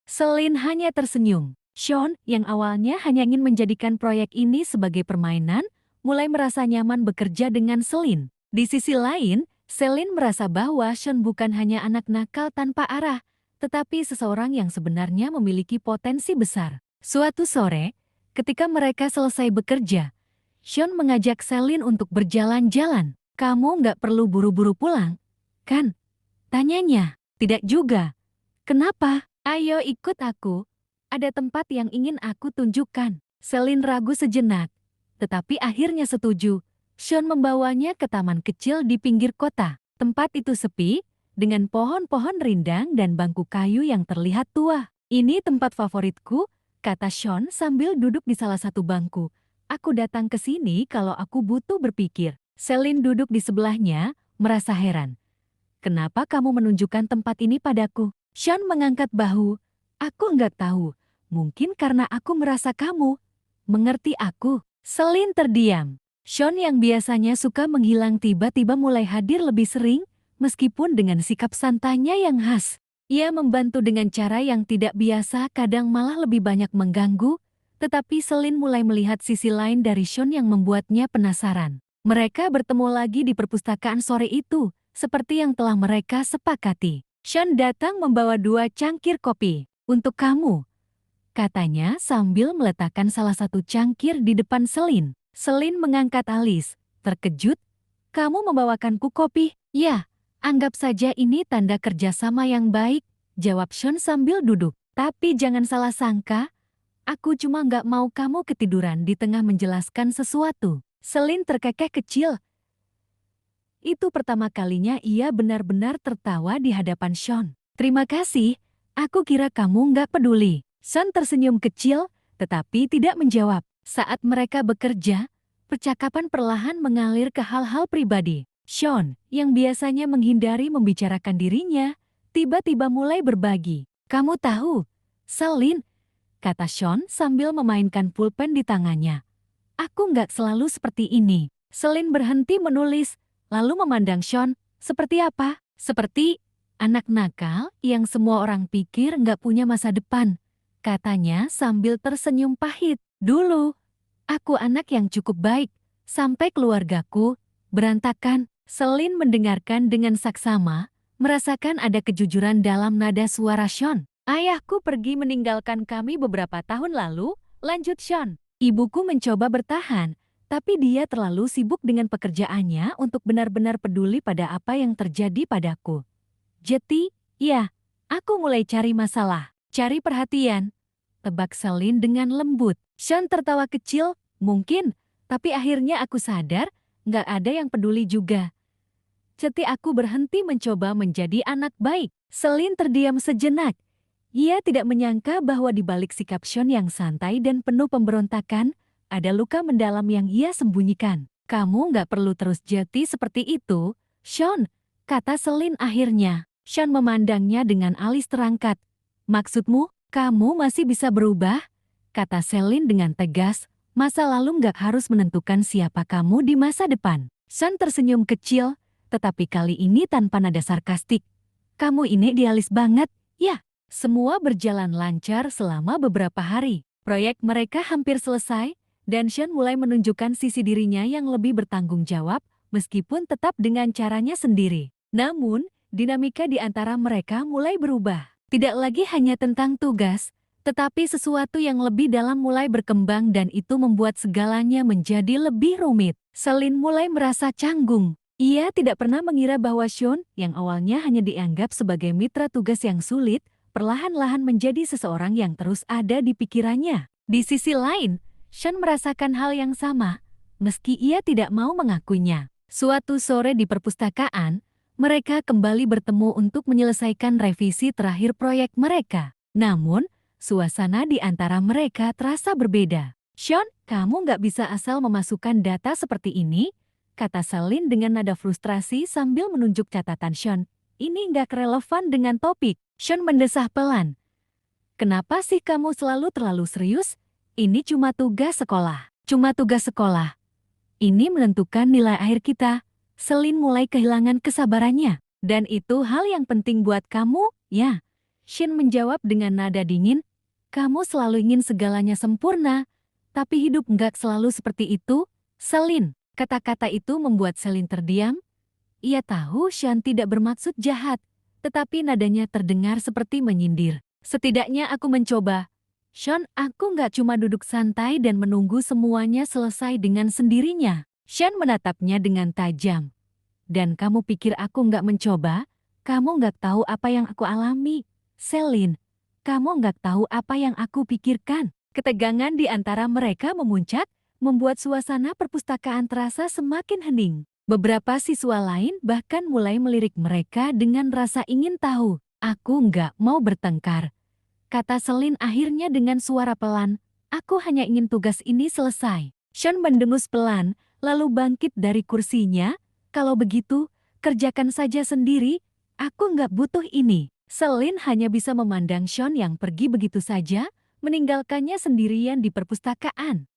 Selin hanya tersenyum. Sean, yang awalnya hanya ingin menjadikan proyek ini sebagai permainan, mulai merasa nyaman bekerja dengan Selin. Di sisi lain, Selin merasa bahwa Sean bukan hanya anak nakal tanpa arah, tetapi seseorang yang sebenarnya memiliki potensi besar. Suatu sore, ketika mereka selesai bekerja, Sean mengajak Selin untuk berjalan-jalan. Kamu nggak perlu buru-buru pulang, kan? Tanyanya. Tidak juga. Kenapa? Ayo ikut aku. Ada tempat yang ingin aku tunjukkan. Selin ragu sejenak, tetapi akhirnya setuju. Sean membawanya ke taman kecil di pinggir kota. Tempat itu sepi, dengan pohon-pohon rindang dan bangku kayu yang terlihat tua. Ini tempat favoritku, kata Sean sambil duduk di salah satu bangku. Aku datang ke sini kalau aku butuh berpikir. Selin duduk di sebelahnya, merasa heran. Kenapa kamu menunjukkan tempat ini padaku? Sean mengangkat bahu. Aku enggak tahu. Mungkin karena aku merasa kamu mengerti aku. Selin terdiam. Sean yang biasanya suka menghilang tiba-tiba mulai hadir lebih sering, meskipun dengan sikap santainya yang khas. Ia membantu dengan cara yang tidak biasa, kadang malah lebih banyak mengganggu, tetapi Selin mulai melihat sisi lain dari Sean yang membuatnya penasaran. Mereka bertemu lagi di perpustakaan sore itu, seperti yang telah mereka sepakati. Sean datang membawa 2 cangkir kopi. Untuk kamu, katanya sambil meletakkan salah satu cangkir di depan Selin. Selin mengangkat alis, terkejut. Kamu membawakanku kopi? Ya, anggap saja ini tanda kerjasama yang baik, jawab Sean sambil duduk. Tapi jangan salah sangka, aku cuma nggak mau kamu ketiduran di tengah menjelaskan sesuatu. Selin terkekeh kecil. Itu pertama kalinya ia benar-benar tertawa di hadapan Sean. Terima kasih, aku kira kamu nggak peduli. Sean tersenyum kecil, tetapi tidak menjawab. Saat mereka bekerja, percakapan perlahan mengalir ke hal-hal pribadi. Sean, yang biasanya menghindari membicarakan dirinya, tiba-tiba mulai berbagi. Kamu tahu, Selin, kata Sean sambil memainkan pulpen di tangannya. Aku nggak selalu seperti ini. Selin berhenti menulis, lalu memandang Sean. Seperti apa? Seperti anak nakal yang semua orang pikir nggak punya masa depan, katanya sambil tersenyum pahit. Dulu, aku anak yang cukup baik, sampai keluargaku berantakan. Selin mendengarkan dengan saksama, merasakan ada kejujuran dalam nada suara Sean. Ayahku pergi meninggalkan kami beberapa tahun lalu, lanjut Sean. Ibuku mencoba bertahan, tapi dia terlalu sibuk dengan pekerjaannya untuk benar-benar peduli pada apa yang terjadi padaku. Jadi, ya, aku mulai cari masalah, cari perhatian. Tebak Selin dengan lembut. Sean tertawa kecil, mungkin, tapi akhirnya aku sadar, nggak ada yang peduli juga. Jadi aku berhenti mencoba menjadi anak baik. Selin terdiam sejenak. Ia tidak menyangka bahwa di balik sikap Sean yang santai dan penuh pemberontakan, ada luka mendalam yang ia sembunyikan. Kamu nggak perlu terus jati seperti itu, Sean, kata Selin akhirnya. Sean memandangnya dengan alis terangkat. Maksudmu, kamu masih bisa berubah? Kata Selin dengan tegas, masa lalu nggak harus menentukan siapa kamu di masa depan. Sean tersenyum kecil, tetapi kali ini tanpa nada sarkastik. Kamu ini idealis banget, ya. Semua berjalan lancar selama beberapa hari. Proyek mereka hampir selesai, dan Sean mulai menunjukkan sisi dirinya yang lebih bertanggung jawab, meskipun tetap dengan caranya sendiri. Namun, dinamika di antara mereka mulai berubah. Tidak lagi hanya tentang tugas, tetapi sesuatu yang lebih dalam mulai berkembang dan itu membuat segalanya menjadi lebih rumit. Selin mulai merasa canggung. Ia tidak pernah mengira bahwa Sean, yang awalnya hanya dianggap sebagai mitra tugas yang sulit, perlahan-lahan menjadi seseorang yang terus ada di pikirannya. Di sisi lain, Sean merasakan hal yang sama, meski ia tidak mau mengakuinya. Suatu sore di perpustakaan, mereka kembali bertemu untuk menyelesaikan revisi terakhir proyek mereka. Namun, suasana di antara mereka terasa berbeda. Sean, kamu nggak bisa asal memasukkan data seperti ini, kata Selin dengan nada frustrasi sambil menunjuk catatan Sean. Ini nggak relevan dengan topik. Sean mendesah pelan. Kenapa sih kamu selalu terlalu serius? Ini cuma tugas sekolah. Cuma tugas sekolah. Ini menentukan nilai akhir kita. Selin mulai kehilangan kesabarannya. Dan itu hal yang penting buat kamu, ya. Shin menjawab dengan nada dingin, kamu selalu ingin segalanya sempurna, tapi hidup nggak selalu seperti itu, Selin. Kata-kata itu membuat Selin terdiam. Ia tahu Shan tidak bermaksud jahat, tetapi nadanya terdengar seperti menyindir. Setidaknya aku mencoba. Shan, aku nggak cuma duduk santai dan menunggu semuanya selesai dengan sendirinya. Shan menatapnya dengan tajam. Dan kamu pikir aku nggak mencoba? Kamu nggak tahu apa yang aku alami. Selin, kamu nggak tahu apa yang aku pikirkan. Ketegangan di antara mereka memuncak, membuat suasana perpustakaan terasa semakin hening. Beberapa siswa lain bahkan mulai melirik mereka dengan rasa ingin tahu. Aku nggak mau bertengkar, kata Selin akhirnya dengan suara pelan. Aku hanya ingin tugas ini selesai. Sean mendengus pelan, lalu bangkit dari kursinya. Kalau begitu, kerjakan saja sendiri. Aku nggak butuh ini. Selin hanya bisa memandang Sean yang pergi begitu saja, meninggalkannya sendirian di perpustakaan.